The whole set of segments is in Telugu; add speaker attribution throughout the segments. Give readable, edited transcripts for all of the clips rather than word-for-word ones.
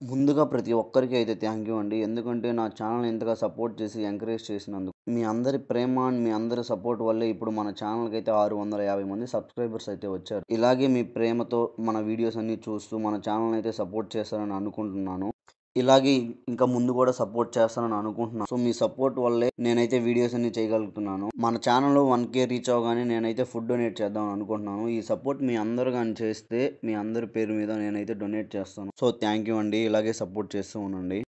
Speaker 1: ముందుగా ప్రతి ఒక్కరికి అయితే థ్యాంక్ యూ అండి. ఎందుకంటే నా ఛానల్‌ని ఇంతగా సపోర్ట్ చేసి, ఎంకరేజ్ చేసినందుకు. మీ అందరి ప్రేమ అండ్ మీ అందరి సపోర్ట్ వల్లే ఇప్పుడు మన ఛానల్‌కైతే 650 మంది సబ్స్క్రైబర్స్ అయితే వచ్చారు. ఇలాగే మీ ప్రేమతో మన వీడియోస్ అన్నీ చూస్తూ మన ఛానల్‌ని అయితే సపోర్ట్ చేస్తారని అనుకుంటున్నాను. ఇలాగే ఇంకా ముందు కూడా సపోర్ట్ చేస్తారని అనుకుంటున్నాను. సో మీ సపోర్ట్ వల్లే నేనైతే వీడియోస్ అన్ని చేయగలుగుతున్నాను. మన ఛానల్ 1K రీచ్ అవ్వగానే నేనైతే ఫుడ్ డొనేట్ చేద్దాం అనుకుంటున్నాను. ఈ సపోర్ట్ మీ అందరూ గాని చేస్తే మీ అందరి పేరు మీద నేనైతే డొనేట్ చేస్తాను. సో థ్యాంక్ యూ అండి. ఇలాగే సపోర్ట్ చేస్తూ ఉండండి.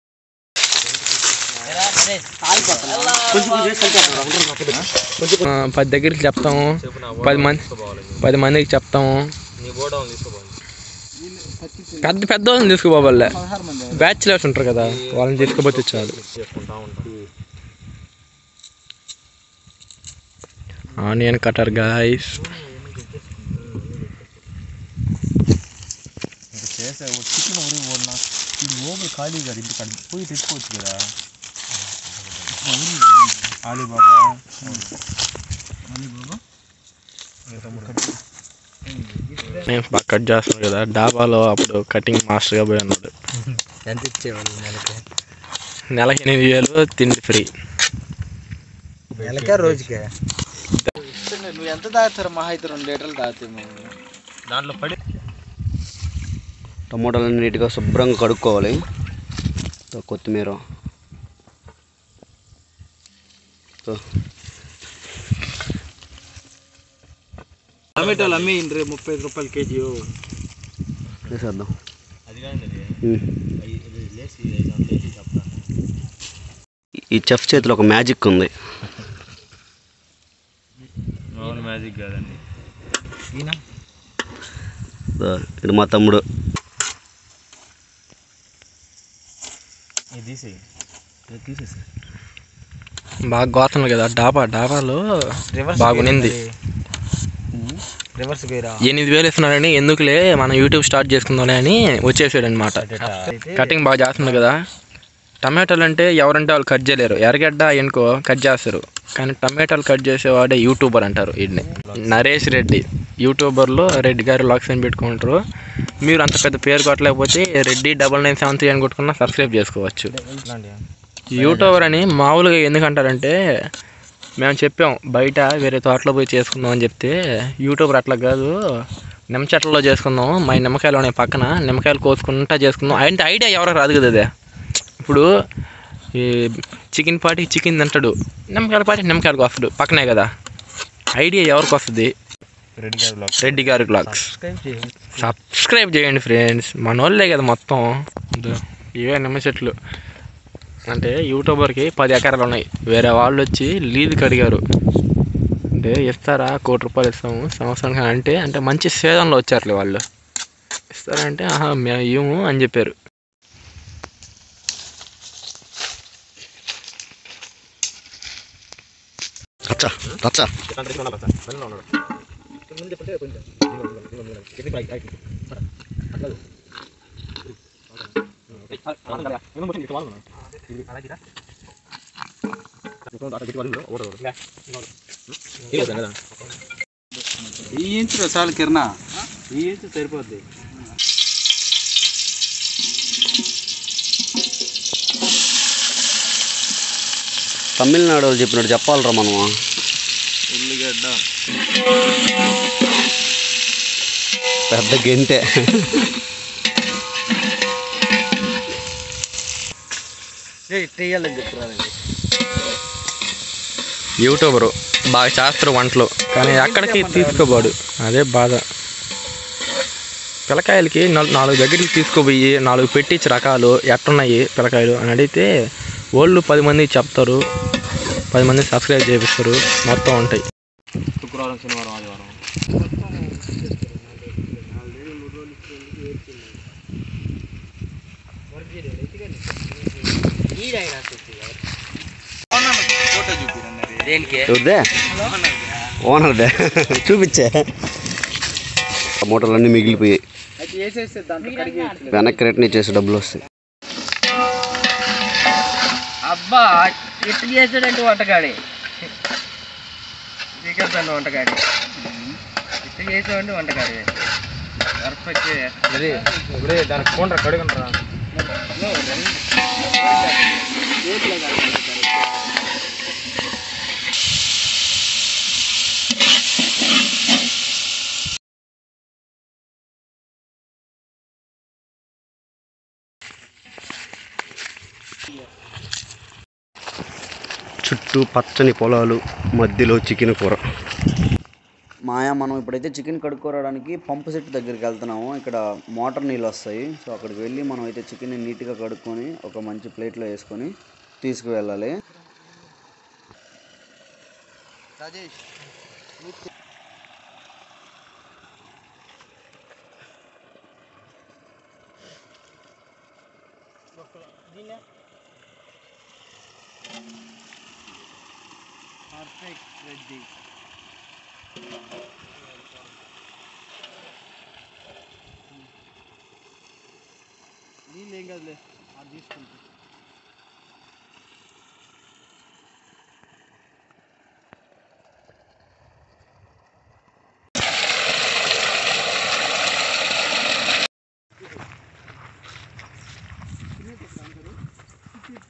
Speaker 2: పది దగ్గరికి చెప్తాము, 10 మందికి చెప్తాము. పెద్ద వాళ్ళని తీసుకుపోవాలే, బ్యాచిలర్స్ ఉంటారు కదా వాళ్ళని తీసుకుపోతే చాలు. Onion cutter guys.
Speaker 3: ఖాళీగా ఇంటికాడ పోయి తెచ్చుకోవచ్చు కదా. అలీబాబా
Speaker 2: నేను బాగా కట్ చేస్తాను కదా. డాబాలో అప్పుడు కటింగ్ మాస్టర్గా పోయి ఉన్నాడు.
Speaker 3: ఎంత ఇచ్చేవాళ్ళు
Speaker 2: నెలకి 8,000 తిండి ఫ్రీ.
Speaker 3: నెలకే రోజుకే నువ్వు ఎంత తాగుతారు? మహా అయితే 2 లీటర్లు తాగుతాము. దాంట్లో పడి
Speaker 1: టమోటాలను నీట్గా శుభ్రంగా కడుక్కోవాలి. కొత్తిమీర,
Speaker 3: టమాటోలు అమ్మి 35 రూపాయలు కేజీ
Speaker 1: వేసేద్దాం. ఈ చెఫ్ చేతిలో ఒక మ్యాజిక్ ఉంది.
Speaker 3: మ్యాజిక్ కాదండి,
Speaker 1: ఇది మా తమ్ముడు.
Speaker 2: బాగా గోతున్నాడు కదా. డాబాలో బాగునింది. 8,000 ఇస్తున్నారని ఎందుకులే మనం యూట్యూబ్ స్టార్ట్ చేసుకుందాంలే అని వచ్చేసాడు అనమాట. కటింగ్ బాగా చేస్తున్నాడు కదా. టమాటాలు అంటే ఎవరంటే వాళ్ళు కట్ చేయలేరు. ఎర్రగడ్డ ఎనుకో కట్ చేస్తారు, కానీ టమాటాలు కట్ చేసేవాడే యూట్యూబర్ అంటారు. వీడిని నరేష్ రెడ్డి యూట్యూబర్లో రెడ్డి గారు లాక్స్ అని పెట్టుకుంటారు. మీరు అంత పెద్ద పేరు కొట్టలేకపోతే రెడ్డి 9973 అని కొట్టుకున్నా సబ్స్క్రైబ్ చేసుకోవచ్చు. యూట్యూబర్ అని మామూలుగా ఎందుకంటారంటే మేము చెప్పాం బయట వేరే తోటలో పోయి చేసుకుందాం అని చెప్తే, యూట్యూబర్ అట్లా కాదు నిమ్మ చెట్లలో చేసుకుందాం, మా నిమ్మకాయలు ఉన్నాయి పక్కన, నిమ్మకాయలు కోసుకుంటా చేసుకుందాం అంటే ఐడియా ఎవరికి రాదు కదా. అదే ఇప్పుడు ఈ చికెన్ పార్టీ చికెన్ తింటాడు, నిమ్మకాయల పార్టీ నిమ్మకాయలకు వస్తాడు, పక్కనే కదా. ఐడియా ఎవరికి వస్తుంది? రెడ్డి గారి బ్లాగ్స్. సబ్స్క్రైబ్ చేయండి ఫ్రెండ్స్, మన వాళ్ళే కదా మొత్తం. ఇవే నిమ్మ చెట్లు అంటే యూట్యూబర్కి 10 ఎకరాలు ఉన్నాయి. వేరే వాళ్ళు వచ్చి లీజుకి అడిగారు. అంటే ఇస్తారా, 1 కోటి రూపాయలు ఇస్తాము సంవత్సరానికి అంటే మంచి సీజన్లో వచ్చారులే వాళ్ళు. ఇస్తారంటే మేము ఇవ్వము అని చెప్పారు.
Speaker 3: ఈ ఇంచులో చాలు కిరణా, ఈ ఇంచు సరిపోద్ది.
Speaker 1: తమిళనాడు వాళ్ళు చెప్పినట్టు చెప్పాలరా మనము.
Speaker 3: ఉల్లిగడ్డ
Speaker 1: పెద్ద గెంటే.
Speaker 2: యూట్యూబరు బాగా చేస్తారు వంటలు, కానీ ఎక్కడికి తీసుకోబోడు. అదే బాధ. పిల్లకాయలకి 4 దగ్గరికి తీసుకుపోయి 4 పెట్టించి రకాలు ఎట్టున్నాయి పిల్లకాయలు అని అడిగితే వాళ్ళు 10 మందికి చెప్తారు, 10 మంది సబ్స్క్రైబ్ చేపిస్తారు, మొత్తం ఉంటాయి.
Speaker 3: శుక్రవారం, శనివారం, ఆదివారం
Speaker 1: ఓనర్దే చూపించే. టమోటాలు అన్నీ మిగిలిపోయాయి. వెనక్కి రిటర్న్ ఇచ్చేసి డబ్బులు వస్తాయి.
Speaker 3: అబ్బా ఇట్లా చేసాడంటే వంటగాడి, చికెన్ వంటగాడి ఇట్లా చేసాడంటే వంటగాడి. పర్ఫెక్ట్. దానికి ఫోన్ రా కడుగుంటారా.
Speaker 4: చుట్టూ పచ్చని పొలాలు, మధ్యలో చికెన్ కూర.
Speaker 1: మాయా, మనం ఇప్పుడైతే చికెన్ కడుక్కోవడానికి పంపు సెట్ దగ్గరికి వెళ్తున్నాము. ఇక్కడ మోటార్ నీళ్ళు వస్తాయి. సో అక్కడికి వెళ్ళి మనం అయితే చికెన్ని నీట్గా కడుక్కొని ఒక మంచి ప్లేట్లో వేసుకొని తీసుకువెళ్ళాలి.
Speaker 3: నీళ్ళు ఏం కదలే, అది తీసుకుంటా.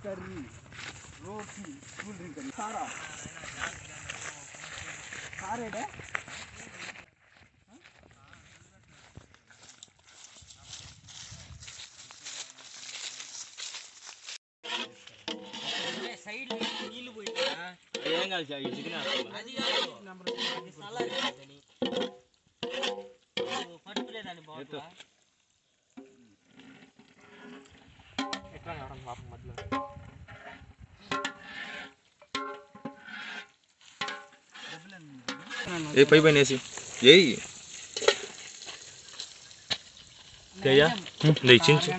Speaker 3: కర్రీ, రోటీ, కూల్ డ్రింక్ అని సారా సారేడే సైడ్ నీళ్ళు పోయినా ఏం కాదు చికెన్ అది పట్టుకులేదని బాగుంది. ఎట్లా కావడం పాపం మధ్యలో
Speaker 2: ఏ పై పైన వేసి ఏయ్ చించు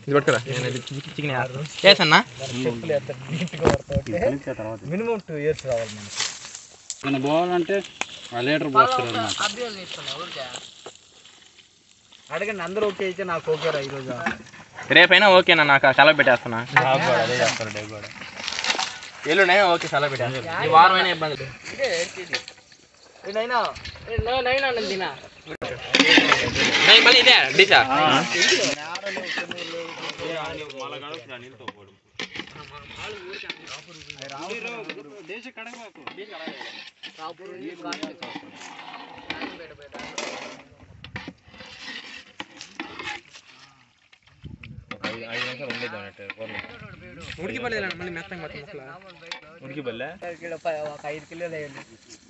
Speaker 2: ఇది పట్టుకురా చికెన్ వేసన్నా
Speaker 3: మినిమం 2 years రావాలి మనకి. మన పోవాలంటే లీటర్ పోస్తారు అడగండి, అందరూ ఓకే అయితే నాకు ఓకేరా ఈరోజు.
Speaker 2: రేపైనా ఓకేనా? నాకు సెలవు పెట్టేస్తున్నా. ఎల్లుండే ఓకే సెలవు పెట్టేస్తా. ఈ వారం అయినా ఇబ్బంది మళ్ళీ ఇదే డిషా ఉడికి పడలేదు మళ్ళీ మెత్తంగా ఉడికి పడలే.
Speaker 3: ఒక 5 కిలోలు అయ్యండి.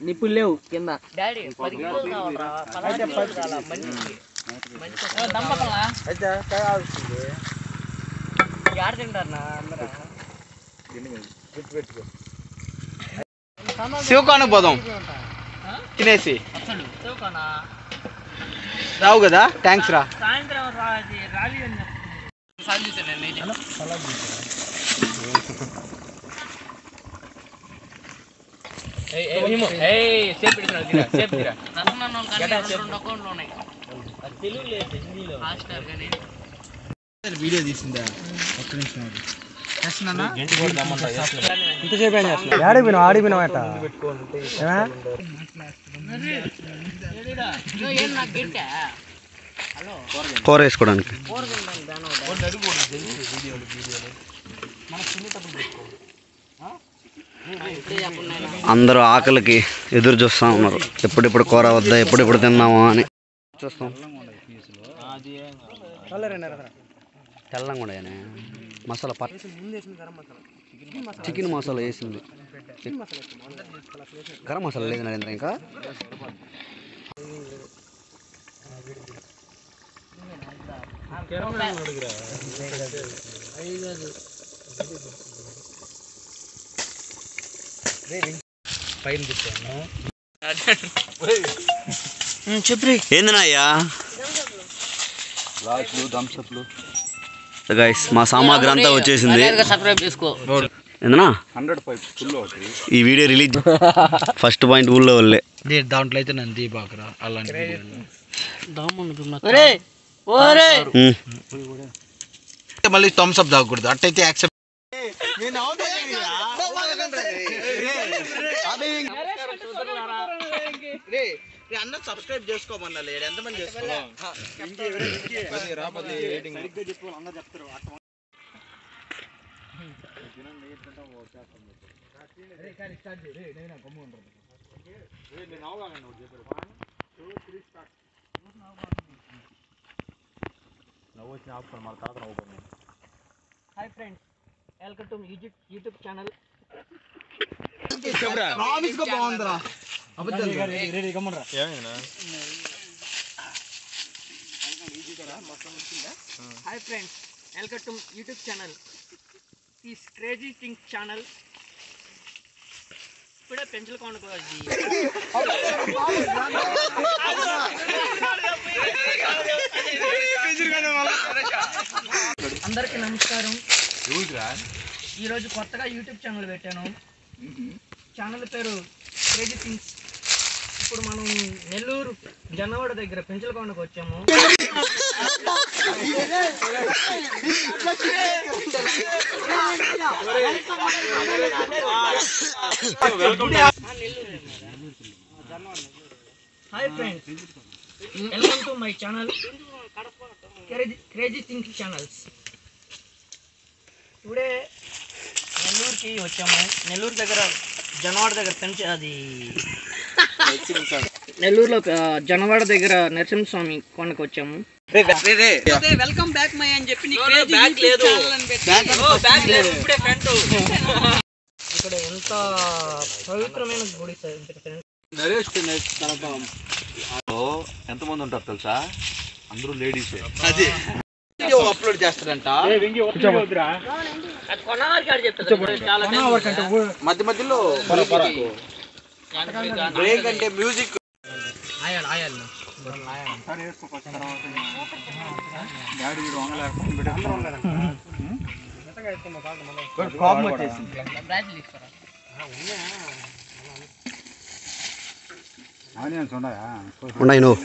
Speaker 2: నిప్పులు లేవు కింద.
Speaker 3: డాడీ 10 కిలోలు కావాలా? అయితే 10 కావాలా? మంచి అయితే కావాల్సింది యాడ్ తింటారు అందరూ.
Speaker 2: శివకానికి పోదాం తినేసి
Speaker 3: రావు కదా. థ్యాంక్స్ రా.
Speaker 5: సాయంత్రం రాలి అని
Speaker 3: వీడియో తీసిందా? ఒక్క నిమిషం
Speaker 2: ఇంతసేపు ఏం చేస్తున్నా?
Speaker 3: ఆడిపోయినావు అట్ట
Speaker 4: కూర వేసుకోవడానికి. అందరూ ఆకలికి ఎదురు చూస్తూ ఉన్నారు. ఎప్పుడెప్పుడు కూర వద్దా, ఎప్పుడెప్పుడు తిందామా అని చూస్తాం. తెల్లంగా కూడా మసాలా చికెన్ మసాలా వేసింది. గరం మసాలా లేదు నరేంద్ర. ఇంకా ఏందినాయ్యా గైస్, మా సామాగ్రి అంతా వచ్చేసింది. ఏందన్నా ఈ వీడియో రిలీజ్ ఫస్ట్ పాయింట్ ఊళ్ళో వాళ్ళే.
Speaker 3: దాంట్లో అయితే నన్ను దీపాకరా అలాంటి మళ్ళీ థమ్స్ అప్ తాగకూడదు. అట్టయితే యాక్సెప్ట్. అందరూ సబ్స్క్రైబ్ చేసుకోమన్నా లేడు ఎంతమంది చేసుకోవాలి
Speaker 5: hi friends, welcome to YouTube channel.
Speaker 3: బాగుందిరా
Speaker 5: hi friends, welcome to YouTube channel, is crazy things channel. ఇప్పుడే పెంచులు కొనుక్కోవాలి. అందరికీ నమస్కారం. ఈరోజు కొత్తగా యూట్యూబ్ ఛానల్ పెట్టాను. ఛానల్ పేరు క్రేజీ థింగ్స్. ఇప్పుడు మనం నెల్లూరు జొన్నవాడ దగ్గర పెంచలకొండకు వచ్చాము. Hi friends, welcome to my channel crazy things channels. ఇప్పుడే నెల్లూరుకి వచ్చాము. నెల్లూరు దగ్గర జొన్నవాడ దగ్గర నెల్లూరులో జొన్నవాడ దగ్గర నరసింహస్వామి కొండకు వచ్చాము. వెల్కమ్ బ్యాక్ మై అని చెప్పి ఇక్కడ ఎంత పవిత్రమైన గుడి సార్.
Speaker 4: ఎంతమంది ఉంటారు తెలుసా? అందరూ లేడీసే.
Speaker 3: అది అప్లోడ్ చేస్తారంట మధ్య మధ్యలో బ్రేక్ అంటే మ్యూజిక్ కోపం వచ్చేసింది.
Speaker 4: ఉన్నాయి నువ్వు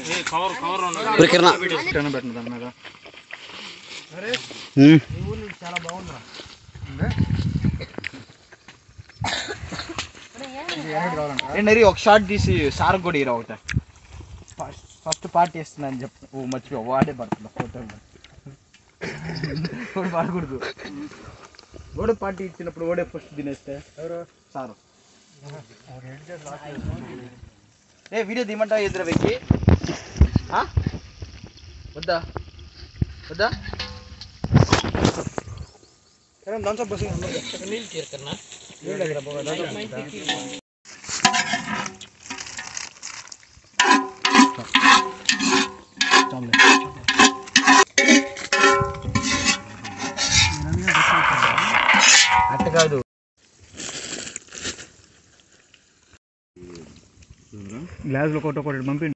Speaker 4: కిరణా
Speaker 5: చాలా బాగుందా?
Speaker 3: ఒక షార్ట్ తీసి సార్ కూడా ఇరా ఒకట ఫస్ట్ పార్టీ ఇస్తున్నాను చెప్పు. ఓ మర్చిపో వాడే పడుతున్నా ఫోటో పాడకూడదు. ఓడే పార్టీ ఇచ్చినప్పుడు ఓడే ఫస్ట్ తినేస్తే ఎవరు సారు వీడియో తీయమంటా ఎదురు వెక్కి వద్దా వద్దా దాంతో బస్
Speaker 5: నీళ్ళు తీరుకన్నా
Speaker 3: అట్ట కాదు గ్లాసులో కొట్ట పంపి